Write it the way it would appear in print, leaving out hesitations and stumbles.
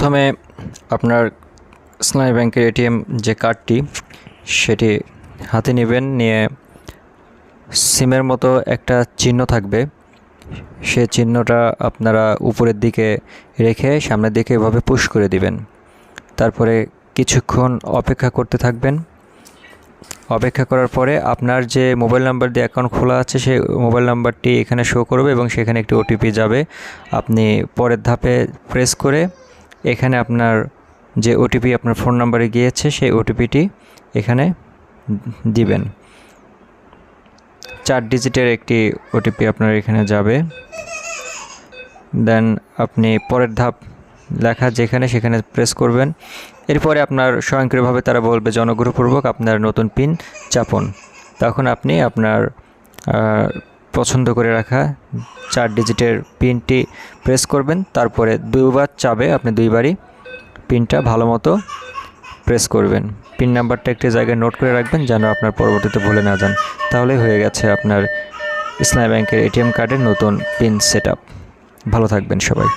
প্রথমে আপনার ইসলামী ব্যাংকের এটিএম যে কার্ডটি সেটি হাতে নেবেন, নিয়ে সিমের মতো একটা চিহ্ন থাকবে, সে চিহ্নটা আপনারা উপরের দিকে রেখে সামনের দিকে এভাবে পুশ করে দিবেন। তারপরে কিছুক্ষণ অপেক্ষা করতে থাকবেন। অপেক্ষা করার পরে আপনার যে মোবাইল নাম্বার দিয়ে অ্যাকাউন্ট খোলা আছে সেই মোবাইল নাম্বারটি এখানে শো করবে এবং সেখানে একটি ওটিপি যাবে। আপনি পরের ধাপে প্রেস করে এখানে আপনার যে ওটিপি আপনার ফোন নাম্বারে গিয়েছে সেই ওটিপিটি এখানে দিবেন। 4 ডিজিটের একটি ওটিপি আপনার এখানে যাবে। দেন আপনি পরের ধাপ লেখা যেখানে সেখানে প্রেস করবেন। এরপরে আপনার স্বয়ংক্রিয়ভাবে তারা বলবে যে অনুগ্রহপূর্বক আপনার নতুন পিন চাপুন। তখন আপনি আপনার পছন্দ করে রাখা 4 ডিজিটের পিনটি প্রেস করবেন। তারপরে 2বার চাবে, আপনি 2বারই পিনটা ভালো মতো প্রেস করবেন। পিন নাম্বারটা একটি জায়গায় নোট করে রাখবেন যেন আপনার পরবর্তীতে ভুলে না যান। তাহলেই হয়ে গেছে আপনার ইসলামী ব্যাংকের এটিএম কার্ডের নতুন পিন সেটআপ। ভালো থাকবেন সবাই।